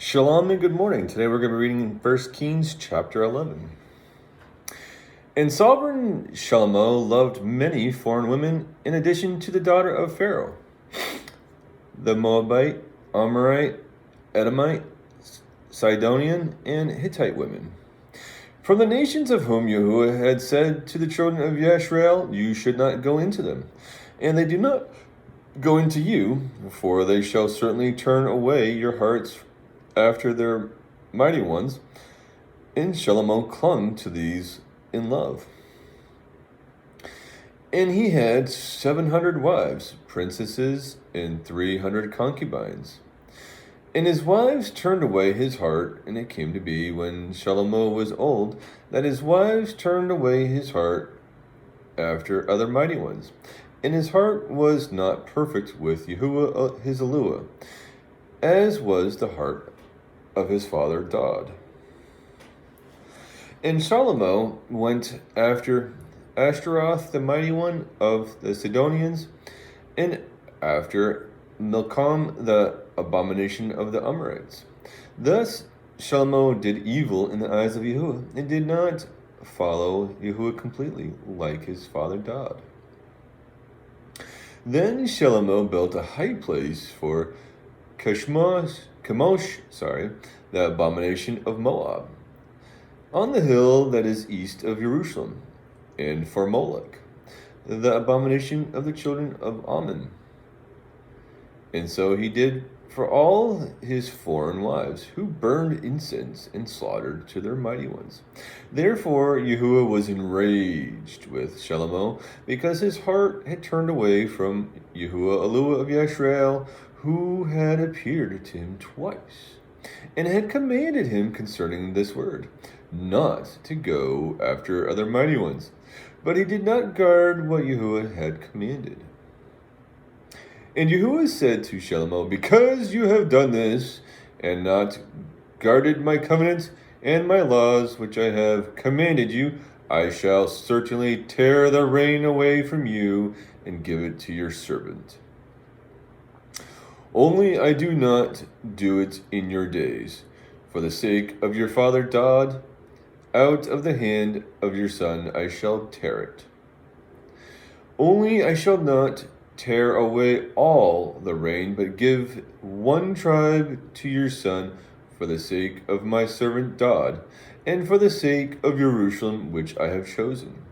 Shalom and good morning. Today we're going to be reading 1 Kings chapter 11. And sovereign Shalomo loved many foreign women in addition to the daughter of Pharaoh, the Moabite, Amorite, Edomite, Sidonian, and Hittite women. From the nations of whom Yahu'ah had said to the children of Yashrael, "You should not go into them, and they do not go into you, for they shall certainly turn away your hearts after their mighty ones." And Shalomo clung to these in love. And he had 700 wives, princesses, and 300 concubines. And his wives turned away his heart, and it came to be, when Shalomo was old, that his wives turned away his heart after other mighty ones. And his heart was not perfect with Yahu'ah his Eluah, as was the heart of his father Dod. And Shalomo went after Ashtaroth, the mighty one of the Sidonians, and after Milcom, the abomination of the Amorites. Thus Shalomo did evil in the eyes of Yahu'ah, and did not follow Yahu'ah completely, like his father Dod. Then Shalomo built a high place for Chemosh, the abomination of Moab, on the hill that is east of Jerusalem, and for Molech, the abomination of the children of Ammon. And so he did for all his foreign wives, who burned incense and slaughtered to their mighty ones. Therefore Yahu'ah was enraged with Shalomo, because his heart had turned away from Yahu'ah Eluah of Yashrael, who had appeared to him twice, and had commanded him concerning this word, not to go after other mighty ones. But he did not guard what Yahu'ah had commanded. And Yahu'ah said to Shalomo, "Because you have done this, and not guarded my covenant and my laws which I have commanded you, I shall certainly tear the rain away from you, and give it to your servant. Only I do not do it in your days, for the sake of your father Dod. Out of the hand of your son I shall tear it. Only I shall not tear away all the rain, but give one tribe to your son, for the sake of my servant Dod, and for the sake of Jerusalem which I have chosen."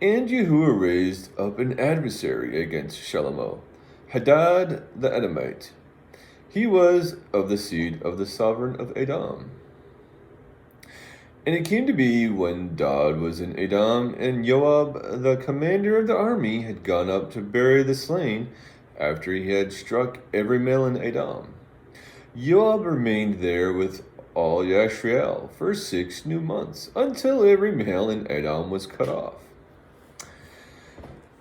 And Yahu'ah raised up an adversary against Shalomo, Hadad the Edomite. He was of the seed of the sovereign of Edom. And it came to be, when Dod was in Edom, and Joab, the commander of the army, had gone up to bury the slain, after he had struck every male in Edom, Joab remained there with all Yashrael for 6 new months, until every male in Edom was cut off.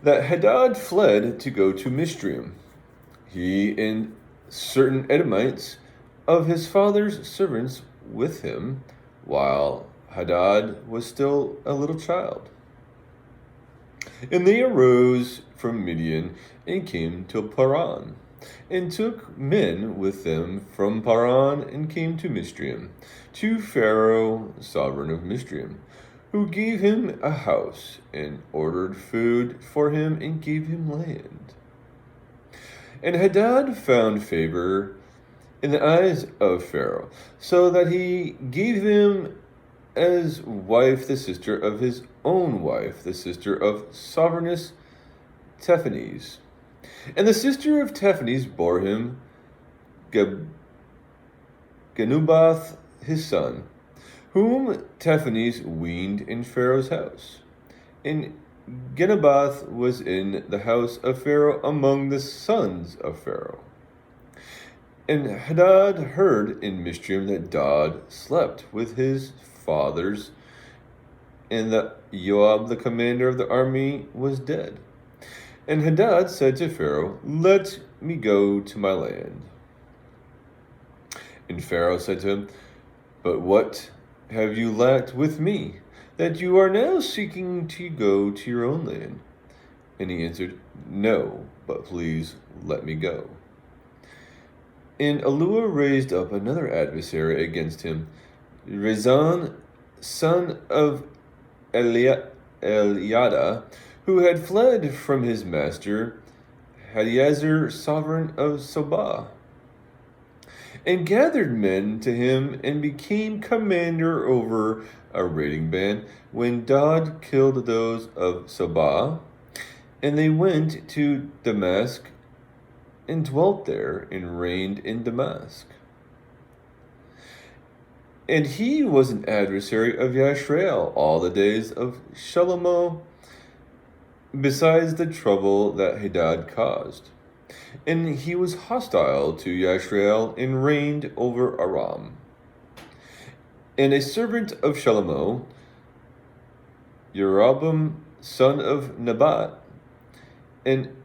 That Hadad fled to go to Mizraim, he and certain Edomites of his father's servants with him, while Hadad was still a little child. And they arose from Midian and came to Paran, and took men with them from Paran, and came to Mizraim, to Pharaoh, sovereign of Mizraim, who gave him a house, and ordered food for him, and gave him land. And Hadad found favor in the eyes of Pharaoh, so that he gave him as wife the sister of his own wife, the sister of sovereigness Tephanes. And the sister of Tephanes bore him Genubath his son, whom Tephanes weaned in Pharaoh's house. And Genubath was in the house of Pharaoh among the sons of Pharaoh. And Hadad heard in Mizraim that Dod slept with his fathers, and that Joab, the commander of the army, was dead. And Hadad said to Pharaoh, "Let me go to my land." And Pharaoh said to him, "But what have you lacked with me, that you are now seeking to go to your own land?" And he answered, "No, but please let me go." And Elua raised up another adversary against him, Rezon, son of Eliada, who had fled from his master, Hadiezer, sovereign of Sobah, and gathered men to him and became commander over a raiding band when Dod killed those of Sobah. And they went to Damascus and dwelt there and reigned in Damascus. And he was an adversary of Yashrael all the days of Shalomo, besides the trouble that Hadad caused. And he was hostile to Yashrael and reigned over Aram. And a servant of Shalomo, Jeroboam, son of Nebat, an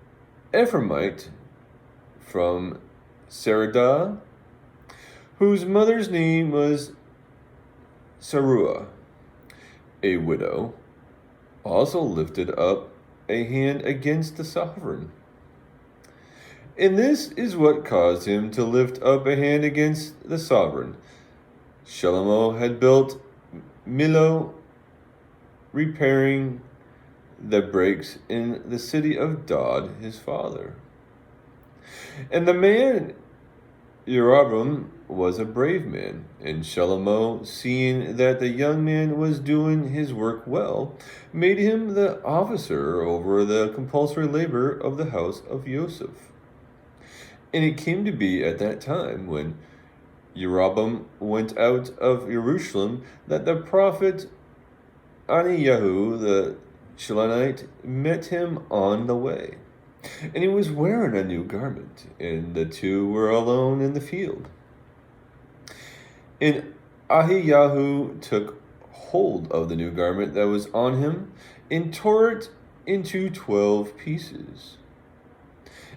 Ephraimite from Saradah, whose mother's name was Saruah, a widow, also lifted up a hand against the sovereign. And this is what caused him to lift up a hand against the sovereign. Shalomo had built Millo, repairing the breaks in the city of Dod, his father. And the man Jeroboam was a brave man, and Shalomo, seeing that the young man was doing his work well, made him the officer over the compulsory labor of the house of Joseph. And it came to be at that time, when Jeroboam went out of Jerusalem, that the prophet Aniyahu the Shilonite met him on the way. And he was wearing a new garment, and the two were alone in the field. And Ahiyahu took hold of the new garment that was on him, and tore it into 12 pieces,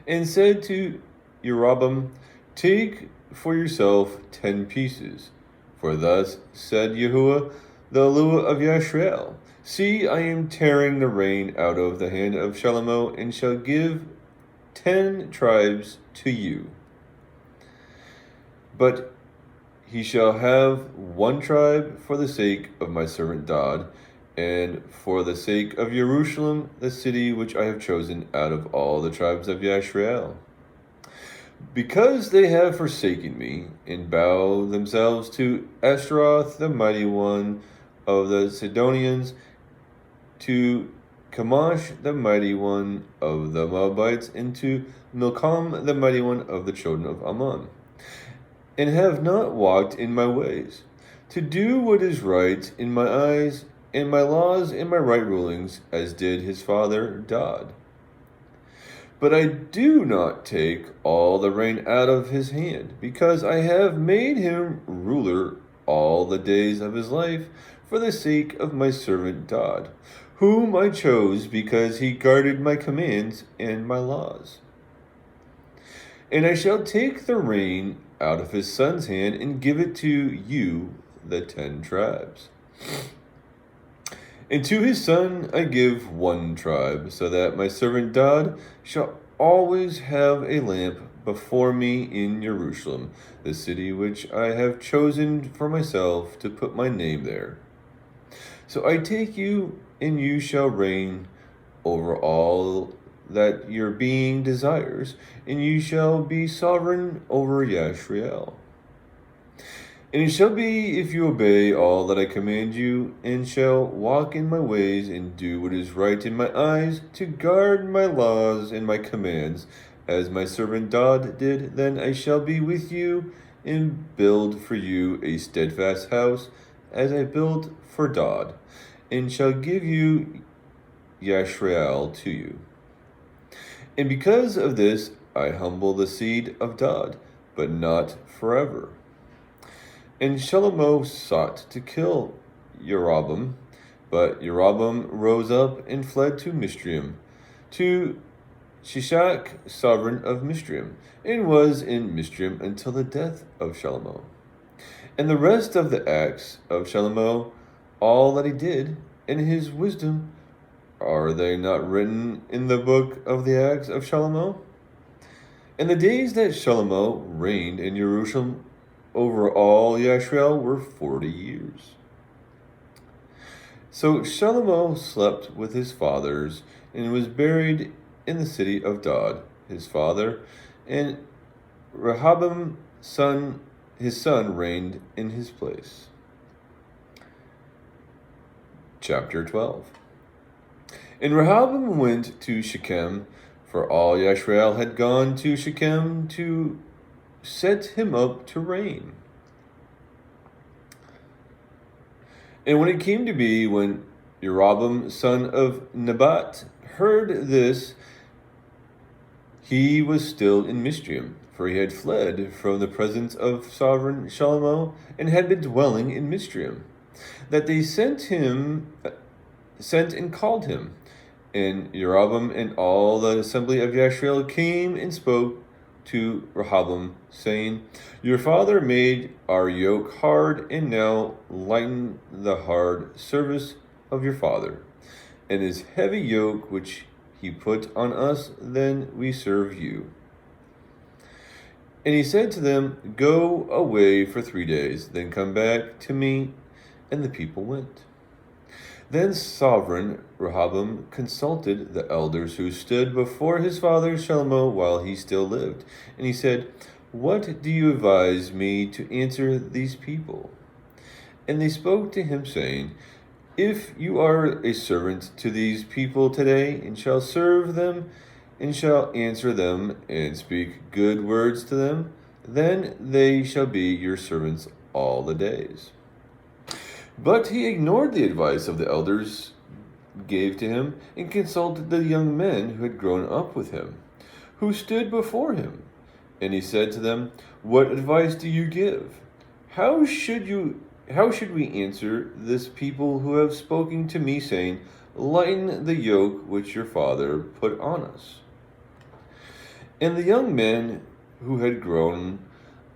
and said to Jeroboam, "Take for yourself 10 pieces. For thus said Yahu'ah, the Eluah of Yashrael, see, I am tearing the rein out of the hand of Shalomo, and shall give 10 tribes to you. But he shall have 1 tribe for the sake of my servant Dod, and for the sake of Jerusalem, the city which I have chosen out of all the tribes of Yashrael. Because they have forsaken me, and bow themselves to Ashtaroth, the mighty one of the Sidonians, to Chemosh, the mighty one of the Moabites, and to Milcom, the mighty one of the children of Ammon, and have not walked in my ways, to do what is right in my eyes, and my laws and my right rulings, as did his father Dod. But I do not take all the rein out of his hand, because I have made him ruler all the days of his life, for the sake of my servant Dod, whom I chose because he guarded my commands and my laws. And I shall take the rein out of his son's hand, and give it to you, the 10 tribes. And to his son I give 1 tribe, so that my servant Dod shall always have a lamp before me in Jerusalem, the city which I have chosen for myself to put my name there. So I take you, and you shall reign over all that your being desires, and you shall be sovereign over Yashrael. And it shall be, if you obey all that I command you, and shall walk in my ways, and do what is right in my eyes, to guard my laws and my commands, as my servant Dod did, then I shall be with you, and build for you a steadfast house, as I built for Dod, and shall give you Yashrael to you. And because of this I humble the seed of Dod, but not forever." And Shalomo sought to kill Jeroboam, but Jeroboam rose up and fled to Mishraim, to Shishak, sovereign of Mishraim, and was in Mishraim until the death of Shalomo. And the rest of the acts of Shalomo, all that he did, and his wisdom, are they not written in the book of the acts of Shalomo? And the days that Shalomo reigned in Jerusalem over all Yashrael were 40 years. So Shalomo slept with his fathers and was buried in the city of Dod, his father, and Rehoboam, his son, reigned in his place. Chapter 12. And Rehoboam went to Shechem, for all Yashrael had gone to Shechem to set him up to reign. And when it came to be, when Jeroboam, son of Nebat, heard this, he was still in Mizraim, for he had fled from the presence of sovereign Shalomo and had been dwelling in Mizraim, that they sent and called him. And Jeroboam and all the assembly of Yashrael came and spoke to Rehoboam, saying, Your father made our yoke hard, and now lighten the hard service of your father, and his heavy yoke which he put on us, then we serve you. And he said to them, Go away for 3 days, then come back to me. And the people went. Then sovereign Rehoboam consulted the elders who stood before his father Shalomo while he still lived. And he said, What do you advise me to answer these people? And they spoke to him, saying, If you are a servant to these people today, and shall serve them, and shall answer them, and speak good words to them, then they shall be your servants all the days. But he ignored the advice of the elders gave to him, and consulted the young men who had grown up with him, who stood before him. And he said to them, What advice do you give? How should we answer this people who have spoken to me, saying, Lighten the yoke which your father put on us? And the young men who had grown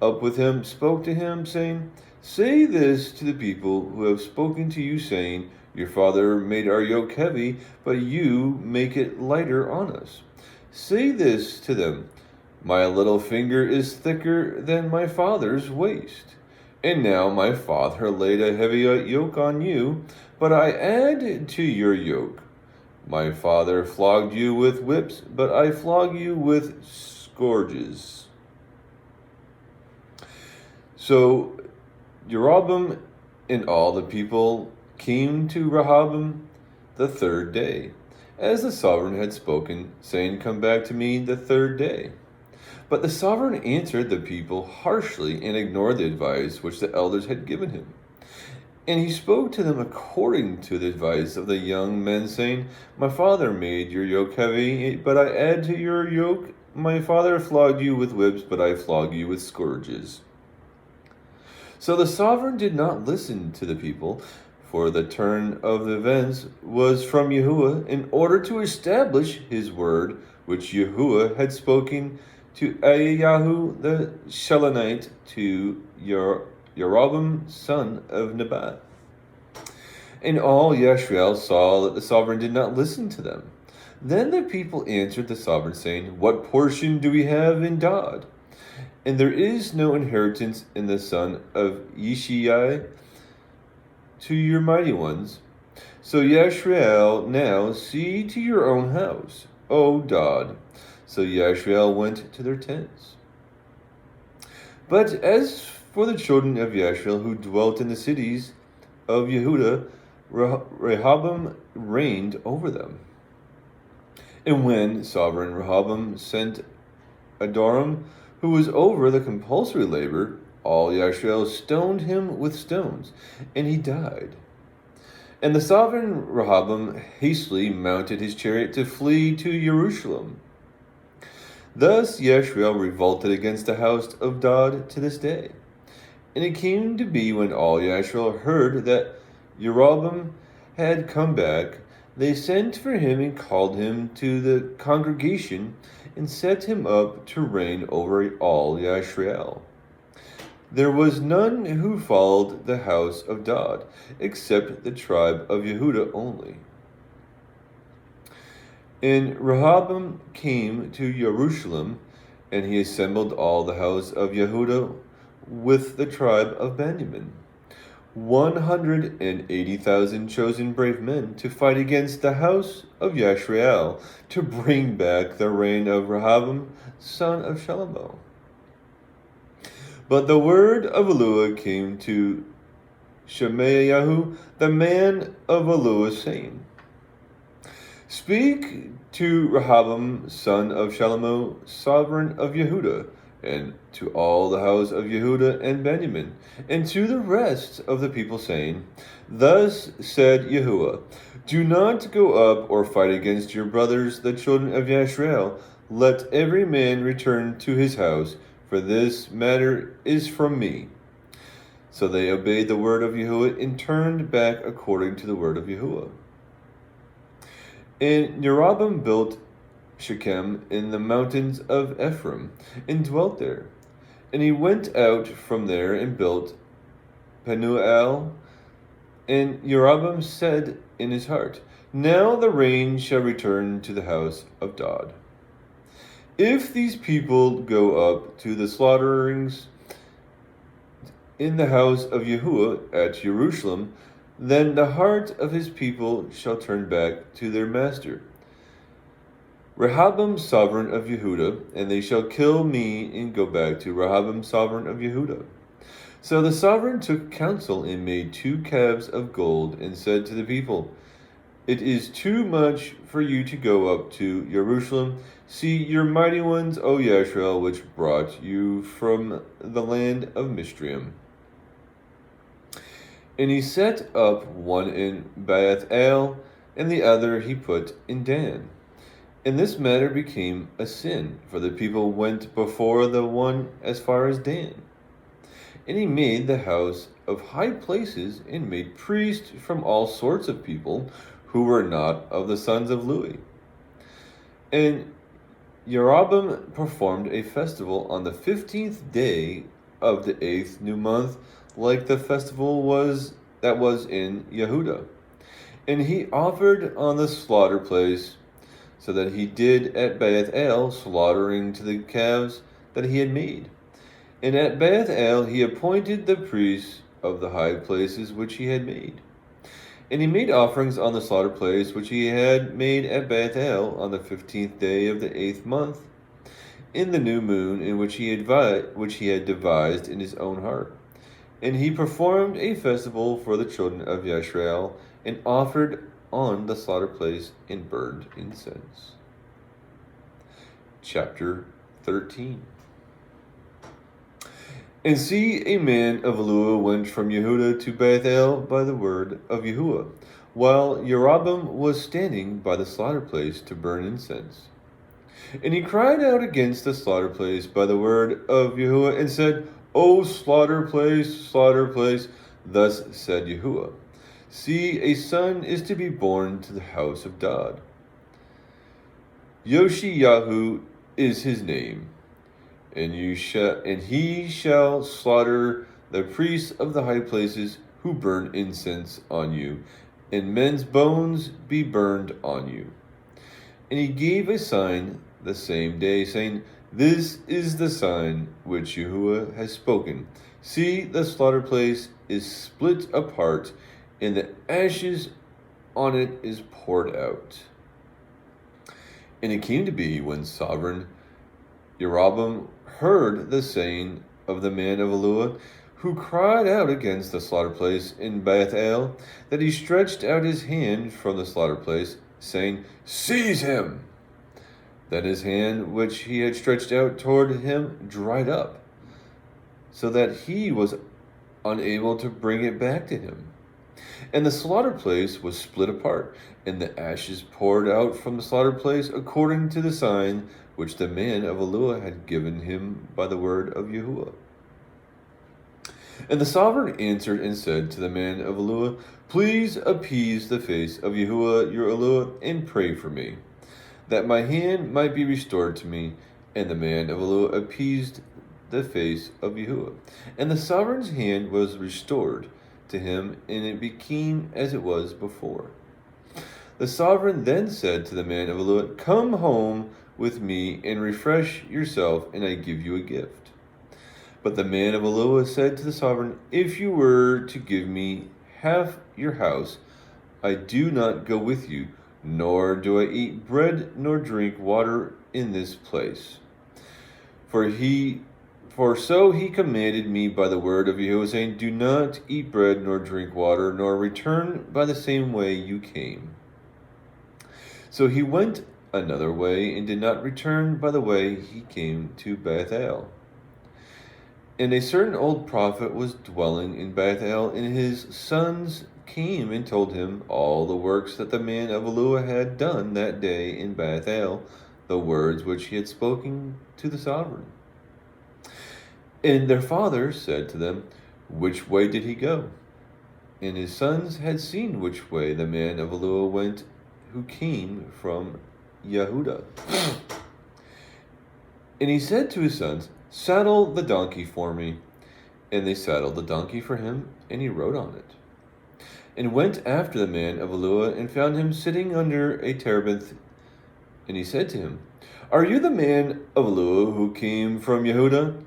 up with him spoke to him, saying, Say this to the people who have spoken to you, saying, Your father made our yoke heavy, but you make it lighter on us. Say this to them, My little finger is thicker than my father's waist. And now my father laid a heavy yoke on you, but I add to your yoke. My father flogged you with whips, but I flog you with scourges. So Jeroboam and all the people came to Rehoboam the 3rd day, as the sovereign had spoken, saying, Come back to me the 3rd day. But the sovereign answered the people harshly and ignored the advice which the elders had given him. And he spoke to them according to the advice of the young men, saying, My father made your yoke heavy, but I add to your yoke. My father flogged you with whips, but I flog you with scourges. So the sovereign did not listen to the people, for the turn of the events was from Yahu'ah, in order to establish his word, which Yahu'ah had spoken to Ayahu the Shilonite, to Jeroboam son of Nebat. And all Yashrael saw that the sovereign did not listen to them. Then the people answered the sovereign, saying, What portion do we have in Dod? And there is no inheritance in the son of Yishai to your mighty ones. So Yashrael, now see to your own house, O Dod. So Yashrael went to their tents. But as for the children of Yashrael who dwelt in the cities of Yehuda, Rehoboam reigned over them. And when sovereign Rehoboam sent Adoram, who was over the compulsory labor, all Yashrael stoned him with stones, and he died. And the sovereign Rehoboam hastily mounted his chariot to flee to Jerusalem. Thus Yashrael revolted against the house of Dod to this day. And it came to be, when all Yashrael heard that Jeroboam had come back, they sent for him and called him to the congregation and set him up to reign over all Yashrael. There was none who followed the house of Dod, except the tribe of Yehuda only. And Rehoboam came to Jerusalem, And he assembled all the house of Yehudah with the tribe of Benjamin, 180,000 chosen brave men to fight against the house of Yashrael, to bring back the reign of Rehoboam, son of Shalomo. But the word of Yahu'ah came to Shemaiah, the man of Yahu'ah, saying, Speak to Rehoboam, son of Shalomo, sovereign of Yehudah, and to all the house of Yehudah and Benjamin, and to the rest of the people, saying, Thus said Yahu'ah, Do not go up or fight against your brothers, the children of Yashrael. Let every man return to his house, for this matter is from me. So they obeyed the word of Yahu'ah and turned back according to the word of Yahu'ah. And Jeroboam built Shechem in the mountains of Ephraim, and dwelt there. And he went out from there and built Penuel. And Jeroboam said in his heart, Now the rain shall return to the house of God. If these people go up to the slaughterings in the house of Yahu'ah at Jerusalem, then the heart of his people shall turn back to their master, Rehoboam, sovereign of Yehudah, and they shall kill me and go back to Rehoboam, sovereign of Yehudah. So the sovereign took counsel and made 2 calves of gold, and said to the people, It is too much for you to go up to Jerusalem. See your mighty ones, O Yashrael, which brought you from the land of Mishraim. And he set up one in Beth-el, and the other he put in Dan. And this matter became a sin, for the people went before the one as far as Dan. And he made the house of high places, and made priests from all sorts of people who were not of the sons of Lewi. And Jeroboam performed a festival on the 15th day of the 8th new month, like the festival that was in Yehudah. And he offered on the slaughter place, so that he did at Beth-el, slaughtering to the calves that he had made. And at Beth-el he appointed the priests of the high places which he had made. And he made offerings on the slaughter place which he had made at Beth-el on the 15th day of the 8th month, in the new moon, in which he had devised in his own heart. And he performed a festival for the children of Yashrael, and offered on the slaughter place and burned incense. Chapter 13. And see, a man of Yahu'ah went from Yehudah to Beth-el by the word of Yahu'ah, while Jeroboam was standing by the slaughter place to burn incense. And he cried out against the slaughter place by the word of Yahu'ah, and said, O slaughter place, thus said Yahu'ah, See, a son is to be born to the house of God. Yoshiyahu is his name, and he shall slaughter the priests of the high places who burn incense on you, and men's bones be burned on you. And he gave a sign the same day, saying, This is the sign which Yahu'ah has spoken. See, the slaughter place is split apart, and the ashes on it is poured out. And it came to be, when sovereign Jeroboam heard the saying of the man of Yahu'ah, who cried out against the slaughter place in Beth-el, that he stretched out his hand from the slaughter place, saying, Seize him! Then his hand which he had stretched out toward him dried up, so that he was unable to bring it back to him. And the slaughter place was split apart, and the ashes poured out from the slaughter place, according to the sign which the man of Yahu'ah had given him by the word of Yahu'ah. And the sovereign answered and said to the man of Yahu'ah, Please appease the face of Yahu'ah your Yahu'ah, and pray for me, that my hand might be restored to me. And the man of Yahu'ah appeased the face of Yahu'ah, and the sovereign's hand was restored to him, and it became as it was before. The sovereign then said to the man of Yahu'ah, Come home with me and refresh yourself, and I give you a gift. But the man of Eloah said to the sovereign, If you were to give me half your house, I do not go with you, nor do I eat bread nor drink water in this place. For so he commanded me by the word of Yahuwah, saying, Do not eat bread nor drink water, nor return by the same way you came. So he went another way, and did not return by the way he came to Bethel. And a certain old prophet was dwelling in Bethel, and his sons came and told him all the works that the man of Eloah had done that day in Bethel, the words which he had spoken to the sovereign. And their father said to them, Which way did he go? And his sons had seen which way the man of Eloah went, who came from Yahu'ah. And he said to his sons, Saddle the donkey for me. And they saddled the donkey for him, and he rode on it. And went after the man of Eloah, and found him sitting under a terebinth. And he said to him, Are you the man of Eloah who came from Yahu'ah?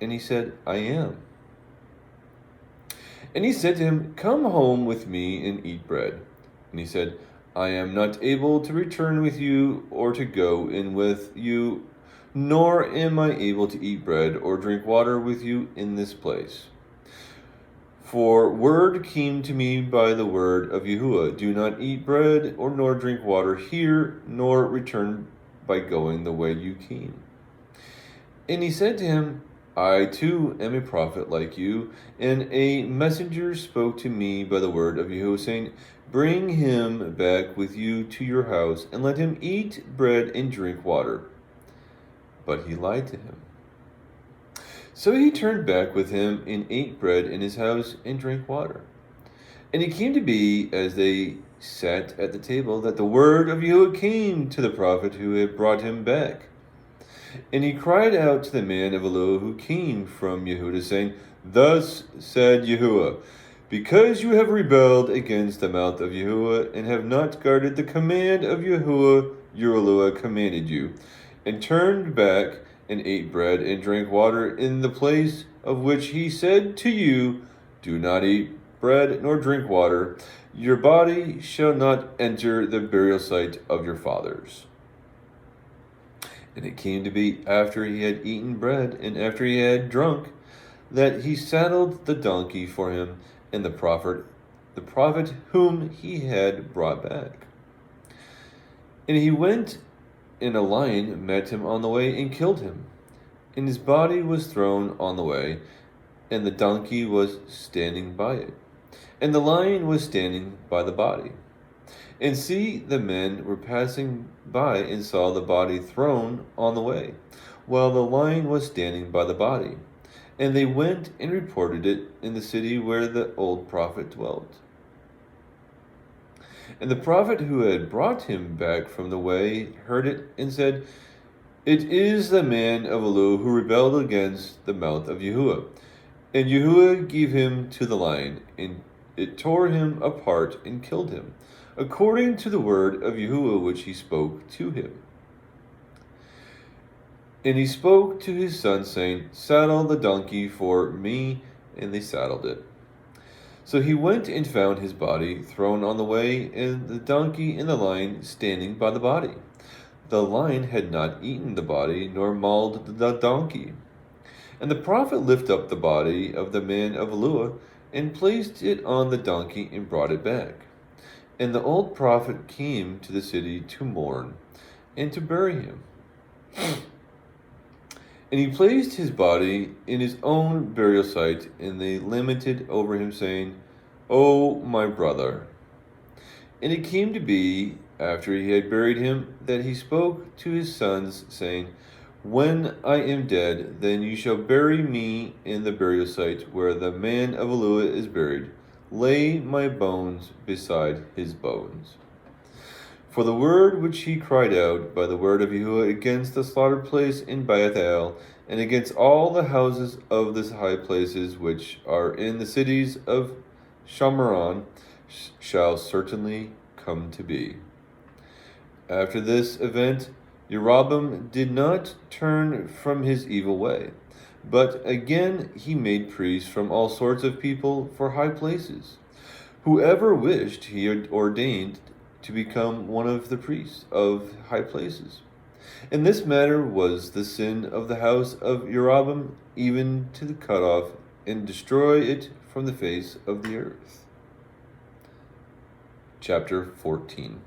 And he said, I am. And he said to him, Come home with me and eat bread. And he said, I am not able to return with you or to go in with you, nor am I able to eat bread or drink water with you in this place. For word came to me by the word of Yahuwah, Do not eat bread or nor drink water here, nor return by going the way you came. And he said to him, I too am a prophet like you, and a messenger spoke to me by the word of Yahuwah, saying, Bring him back with you to your house, and let him eat bread and drink water. But he lied to him. So he turned back with him, and ate bread in his house, and drank water. And it came to be, as they sat at the table, that the word of Yahuwah came to the prophet who had brought him back. And he cried out to the man of Eloah who came from Yahu'ah, saying, Thus said Yahuwah, Because you have rebelled against the mouth of Yahuwah, and have not guarded the command of Yahuwah your Eloah commanded you, and turned back, and ate bread and drank water in the place of which he said to you, Do not eat bread nor drink water, your body shall not enter the burial site of your fathers. And it came to be, after he had eaten bread, and after he had drunk, that he saddled the donkey for him, and the prophet whom he had brought back. And he went, and a lion met him on the way, and killed him. And his body was thrown on the way, and the donkey was standing by it. And the lion was standing by the body. And see, the men were passing by and saw the body thrown on the way, while the lion was standing by the body. And they went and reported it in the city where the old prophet dwelt. And the prophet who had brought him back from the way heard it and said, It is the man of Eloah who rebelled against the mouth of Yahuwah. And Yahuwah gave him to the lion, and it tore him apart and killed him, according to the word of Yahuwah which he spoke to him. And he spoke to his son, saying, Saddle the donkey for me, and they saddled it. So he went and found his body thrown on the way, and the donkey and the lion standing by the body. The lion had not eaten the body, nor mauled the donkey. And the prophet lifted up the body of the man of Eloah, and placed it on the donkey, and brought it back. And the old prophet came to the city to mourn, and to bury him. And he placed his body in his own burial site, and they lamented over him, saying, O my brother. And it came to be, after he had buried him, that he spoke to his sons, saying, When I am dead, then you shall bury me in the burial site where the man of Eloah is buried. Lay my bones beside his bones. For the word which he cried out by the word of Yahuwah against the slaughtered place in Bethel, and against all the houses of the high places which are in the cities of Shamaron, shall certainly come to be. After this event, Jeroboam did not turn from his evil way, but again he made priests from all sorts of people for high places. Whoever wished he had ordained to become one of the priests of high places. And this matter was the sin of the house of Jeroboam, even to the cut off and destroy it from the face of the earth. Chapter 14.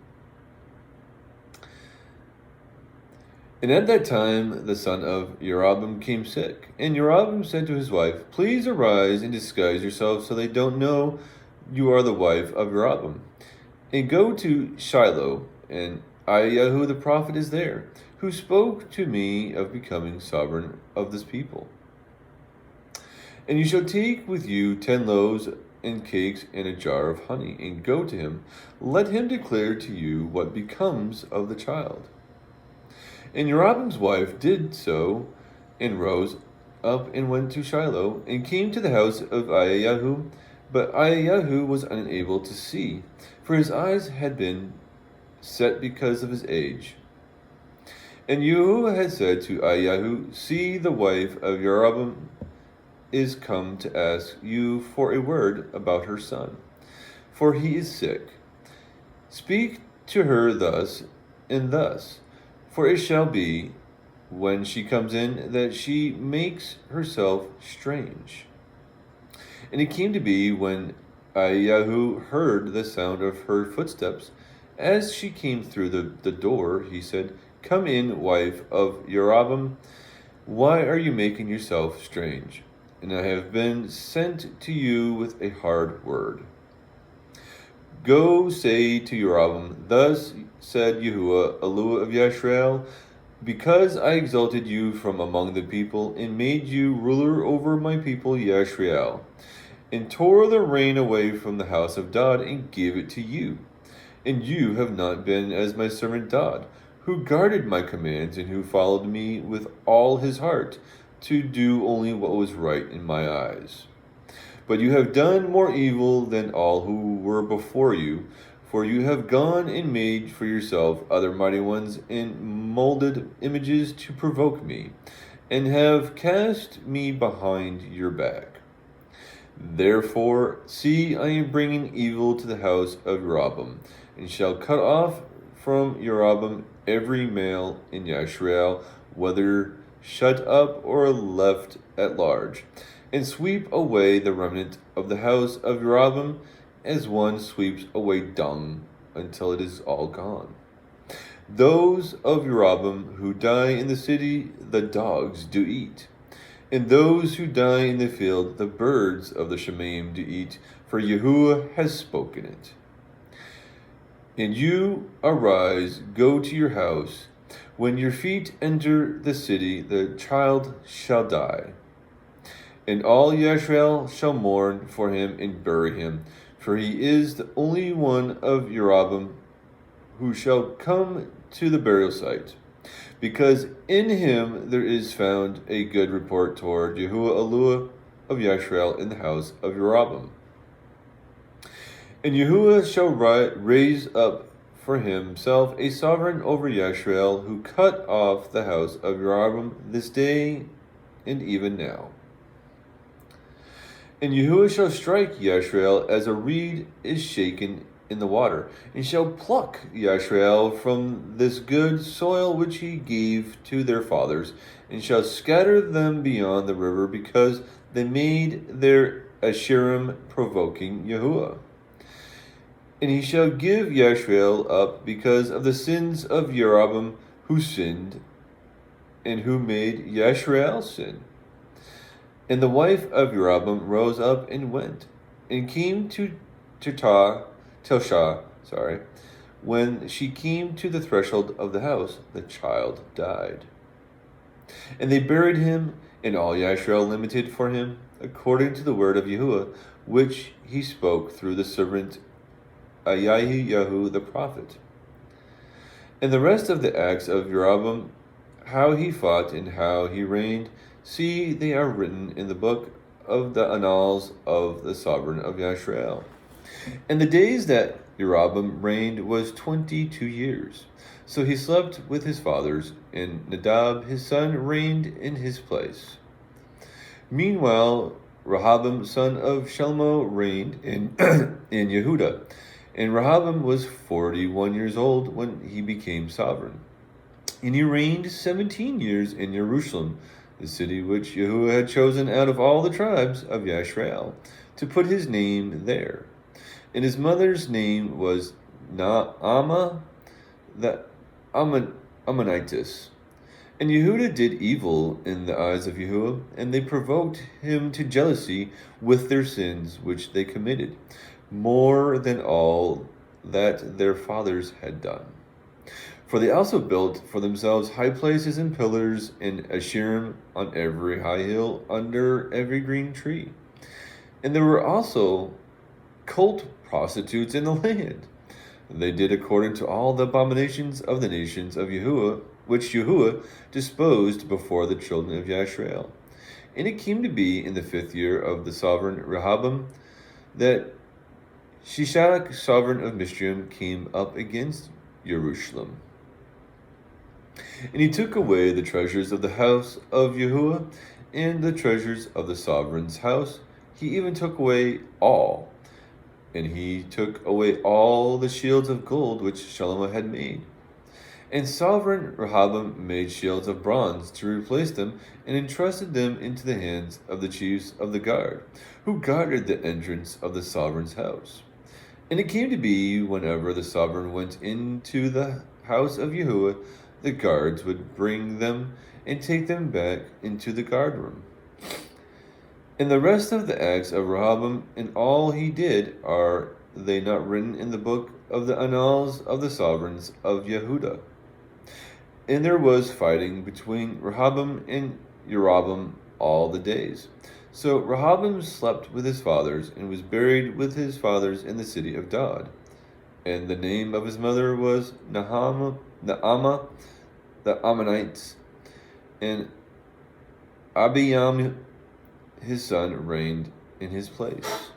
And at that time the son of Jeroboam came sick. And Jeroboam said to his wife, "Please arise and disguise yourself so they don't know you are the wife of Jeroboam. And go to Shiloh, and Yahu'ah the prophet is there, who spoke to me of becoming sovereign of this people. And you shall take with you 10 loaves and cakes and a jar of honey, and go to him. Let him declare to you what becomes of the child." And Jeroboam's wife did so, and rose up and went to Shiloh, and came to the house of Yahu'ah. But Yahu'ah was unable to see, for his eyes had been set because of his age. And Yahu'ah had said to Yahu'ah, "See, the wife of Jeroboam is come to ask you for a word about her son, for he is sick. Speak to her thus and thus, for it shall be, when she comes in, that she makes herself strange." And it came to be, when Yahu'ah heard the sound of her footsteps, as she came through the door, he said, "Come in, wife of Jeroboam. Why are you making yourself strange? And I have been sent to you with a hard word. Go say to Jeroboam, thus said Yahu'ah, Eluah of Yashrael, because I exalted you from among the people, and made you ruler over my people Yashrael, and tore the reign away from the house of Dod, and gave it to you. And you have not been as my servant Dod, who guarded my commands, and who followed me with all his heart, to do only what was right in my eyes. But you have done more evil than all who were before you, for you have gone and made for yourself other mighty ones, and molded images to provoke me, and have cast me behind your back. Therefore, see, I am bringing evil to the house of Jeroboam, and shall cut off from Jeroboam every male in Yashrael, whether shut up or left at large, and sweep away the remnant of the house of Jeroboam, as one sweeps away dung until it is all gone. Those of Jeroboam who die in the city, the dogs do eat. And those who die in the field, the birds of the Shemaim do eat, for Yahu'ah has spoken it. And you arise, go to your house. When your feet enter the city, the child shall die. And all Yashrael shall mourn for him and bury him, for he is the only one of Jeroboam who shall come to the burial site. Because in him there is found a good report toward Yahu'ah Eluah of Yashrael in the house of Jeroboam. And Yahu'ah shall raise up for himself a sovereign over Yashrael, who cut off the house of Jeroboam this day and even now. And Yahu'ah shall strike Yashrael as a reed is shaken in the water, and shall pluck Yashrael from this good soil which he gave to their fathers, and shall scatter them beyond the river, because they made their Asherim provoking Yahu'ah. And he shall give Yashrael up because of the sins of Jeroboam, who sinned, and who made Yashrael sin. And the wife of Jeroboam rose up and went, and came to Telsha. When she came to the threshold of the house, the child died. And they buried him, and all Yashrael lamented for him, according to the word of Yahu'ah, which he spoke through the servant Yahu'ah the prophet. And the rest of the acts of Jeroboam, how he fought and how he reigned, see, they are written in the book of the annals of the sovereign of Yashrael. And the days that Jeroboam reigned was 22 years. So he slept with his fathers, and Nadab his son reigned in his place. Meanwhile, Rehoboam son of Shelmo reigned in in Yehuda, and Rehoboam was 41 years old when he became sovereign. And he reigned 17 years in Jerusalem, the city which Yahu'ah had chosen out of all the tribes of Yashrael, to put his name there. And his mother's name was Naamah the Ammonitess. And Yehuda did evil in the eyes of Yahu'ah, and they provoked him to jealousy with their sins which they committed, more than all that their fathers had done. For they also built for themselves high places and pillars and Asherim on every high hill under every green tree. And there were also cult prostitutes in the land. They did according to all the abominations of the nations of Yahu'ah, which Yahu'ah disposed before the children of Yashrael. And it came to be in the 5th year of the sovereign Rehoboam that Shishak, sovereign of Mishraim, came up against Jerusalem. And he took away the treasures of the house of Yahu'ah and the treasures of the sovereign's house. He even took away all. And he took away all the shields of gold which Shlomo had made. And sovereign Rehoboam made shields of bronze to replace them, and entrusted them into the hands of the chiefs of the guard, who guarded the entrance of the sovereign's house. And it came to be, whenever the sovereign went into the house of Yahu'ah, the guards would bring them and take them back into the guard room. And the rest of the acts of Rehoboam and all he did, are they not written in the book of the annals of the sovereigns of Yehuda? And there was fighting between Rehoboam and Jeroboam all the days. So Rehoboam slept with his fathers, and was buried with his fathers in the city of Dod. And the name of his mother was Naamah the Ammonites. And Abiyam his son reigned in his place.